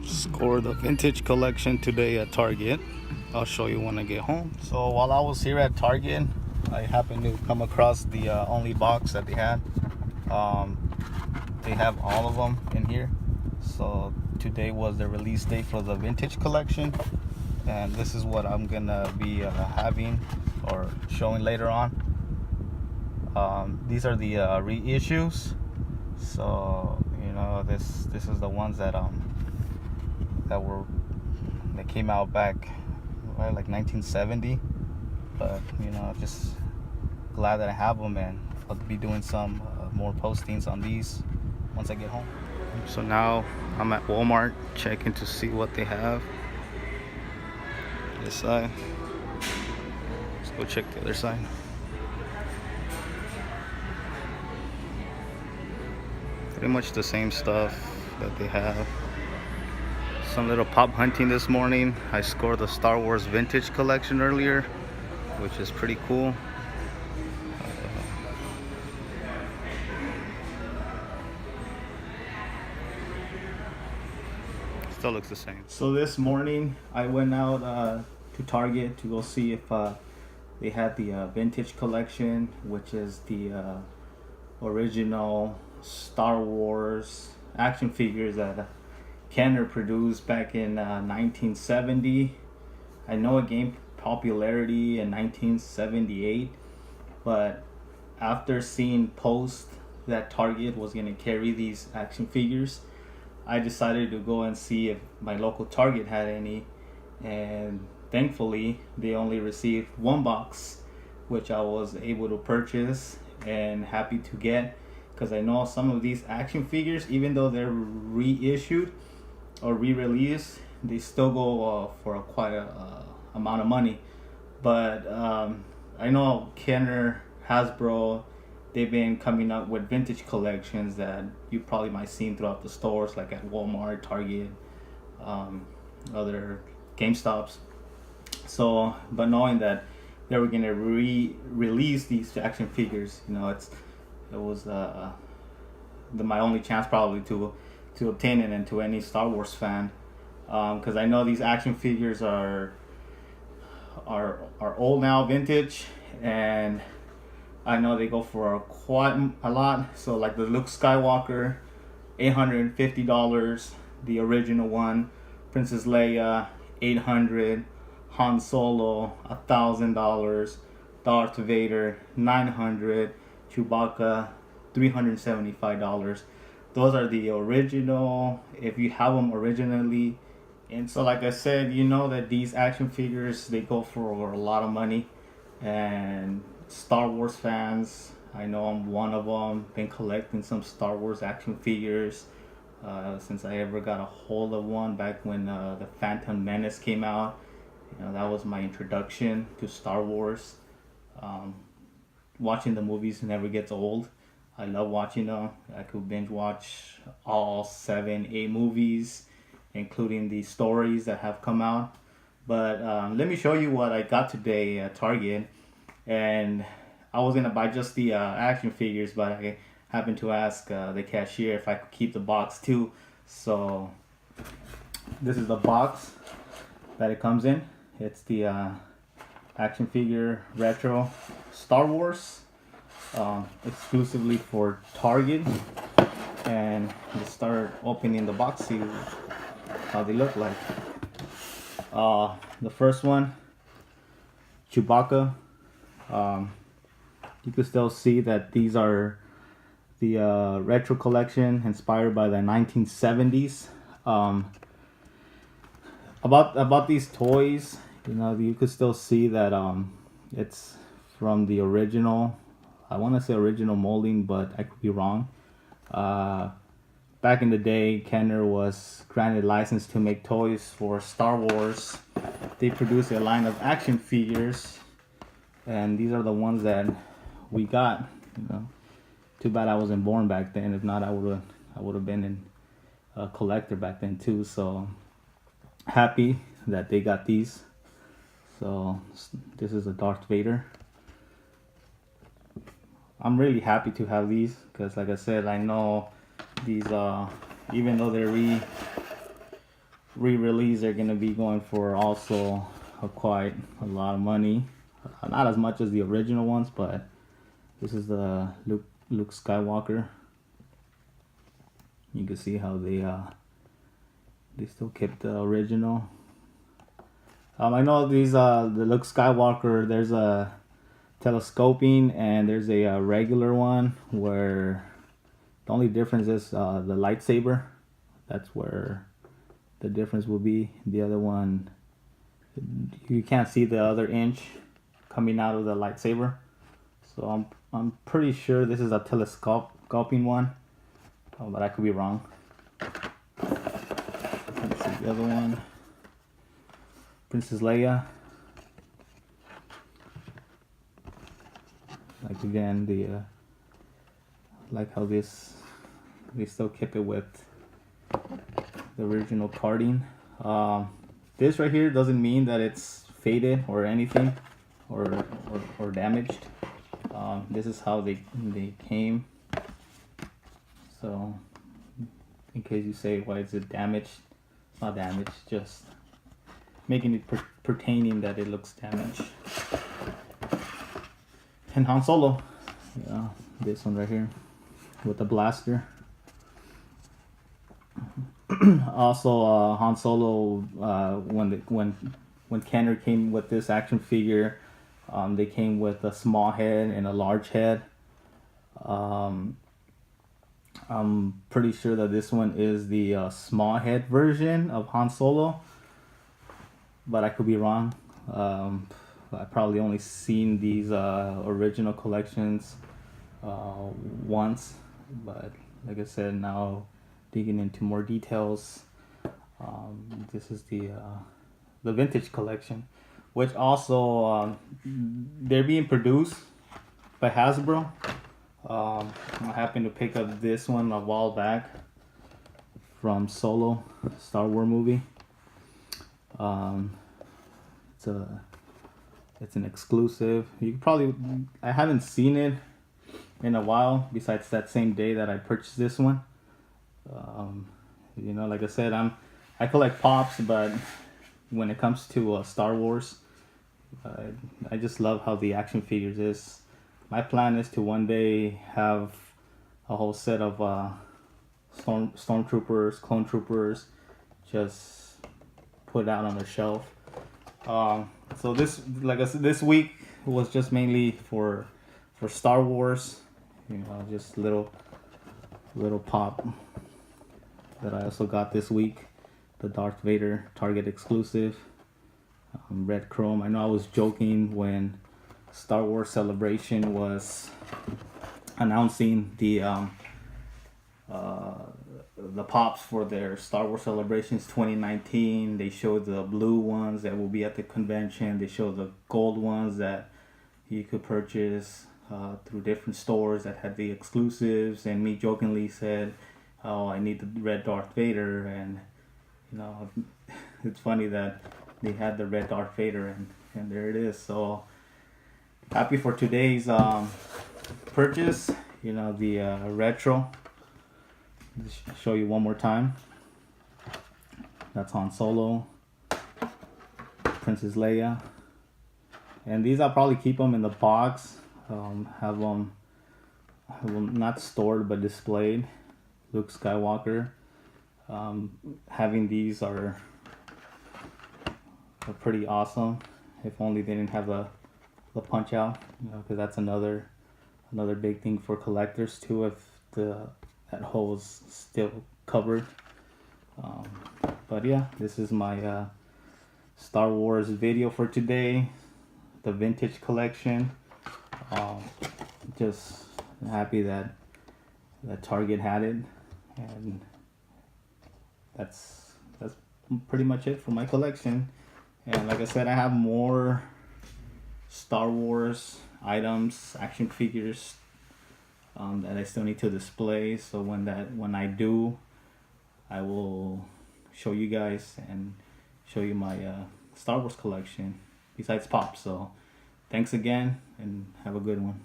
Scored the vintage collection today at Target. I'll show you when I get home. So while I was here at Target, I happened to come across the only box that they had. They have all of them in here. So today was the release date for the vintage collection, and this is what I'm gonna be having or showing later on. These are the reissues. So this is the ones that came out back like 1970. But just glad that I have them, and I'll be doing some more postings on these once I get home. So now I'm at Walmart checking to see what they have. This side. Let's go check the other side. Pretty much the same stuff that they have. Some little pop hunting this morning. I scored the Star Wars vintage collection earlier, which is pretty cool. Still looks the same. So this morning I went out to Target to go see if they had the vintage collection, which is the original Star Wars action figures that Kenner produced back in 1970. I know it gained popularity in 1978, but after seeing posts that Target was going to carry these action figures, I decided to go and see if my local Target had any, and thankfully they only received one box, which I was able to purchase and happy to get, because I know some of these action figures, even though they're reissued or re-released, they still go for quite a amount of money. But I know Kenner, Hasbro, they've been coming up with vintage collections that you probably might seen throughout the stores, like at Walmart, Target, other GameStops. So, but knowing that they were gonna release these action figures, it was my only chance probably to obtain it, and to any Star Wars fan, because I know these action figures are old now, vintage, and I know they go for quite a lot. So like the Luke Skywalker, $850, the original one. Princess Leia, $800. Han Solo, $1,000. Darth Vader, $900. Chewbacca, $375. Those are the original, if you have them originally. And so like I said, that these action figures, they go for a lot of money. And Star Wars fans, I know I'm one of them, been collecting some Star Wars action figures since I ever got a hold of one back when the Phantom Menace came out. That was my introduction to Star Wars. Watching the movies never gets old. I love watching them. I could binge watch all 7, 8 movies, including the stories that have come out. But let me show you what I got today at Target. And I was gonna buy just the action figures, but I happened to ask the cashier if I could keep the box too. So this is the box that it comes in. It's the action figure retro Star Wars, exclusively for Target. And let's start opening the box, see how they look like. The first one, Chewbacca. You can still see that these are the retro collection inspired by the 1970s. About these toys, you could still see that it's from the original. I want to say original molding, but I could be wrong. Back in the day, Kenner was granted license to make toys for Star Wars. They produced a line of action figures, and these are the ones that we got. Too bad I wasn't born back then. If not, I would have been a collector back then too. So happy that they got these. So this is a Darth Vader. I'm really happy to have these because, like I said, I know these even though they're re-release, they're gonna be going for also quite a lot of money. Not as much as the original ones, but this is the Luke Skywalker. You can see how they still kept the original. I know these the Luke Skywalker, there's a telescoping and there's a regular one, where the only difference is the lightsaber. That's where the difference will be. The other one, you can't see the other inch coming out of the lightsaber. So I'm pretty sure this is a telescoping one, but I could be wrong. Let's see the other one. Princess Leia. Like again, like how they still keep it with the original carding. This right here doesn't mean that it's faded or anything, or damaged. This is how they came. So in case you say, why is it damaged? It's not damaged, just making it pertaining that it looks damaged. And Han Solo, yeah, this one right here with the blaster. Also, Han Solo, when Kenner came with this action figure, they came with a small head and a large head. I'm pretty sure that this one is the small head version of Han Solo, but I could be wrong. I probably only seen these original collections once, but like I said, now digging into more details, this is the vintage collection, which also they're being produced by Hasbro. I happened to pick up this one a while back from Solo, Star Wars movie. It's an exclusive. You probably, I haven't seen it in a while, besides that same day that I purchased this one. You know, like I said, I collect pops, but when it comes to Star Wars, I just love how the action figures is. My plan is to one day have a whole set of stormtroopers, clone troopers, just put out on the shelf. So this, like I said, this week was just mainly for Star Wars. You know, just little pop that I also got this week. The Darth Vader Target exclusive, red chrome. I know I was joking when Star Wars Celebration was announcing the pops for their Star Wars Celebrations 2019. They showed the blue ones that will be at the convention. They showed the gold ones that you could purchase through different stores that had the exclusives. And me jokingly said, "Oh, I need the red Darth Vader." And you know, it's funny that they had the red Darth Vader, and there it is. So happy for today's purchase. You know, the retro. Just show you one more time. That's Han Solo, Princess Leia, and these I'll probably keep them in the box. Have them not stored but displayed. Luke Skywalker. Having these are pretty awesome. If only they didn't have the punch out, you know, because that's another big thing for collectors too. If that hole is still covered. But yeah, this is my Star Wars video for today. The vintage collection. Just happy that Target had it, and that's pretty much it for my collection. And like I said, I have more Star Wars items, action figures, that I still need to display. So when I do, I will show you guys and show you my Star Wars collection besides pop. So thanks again, and have a good one.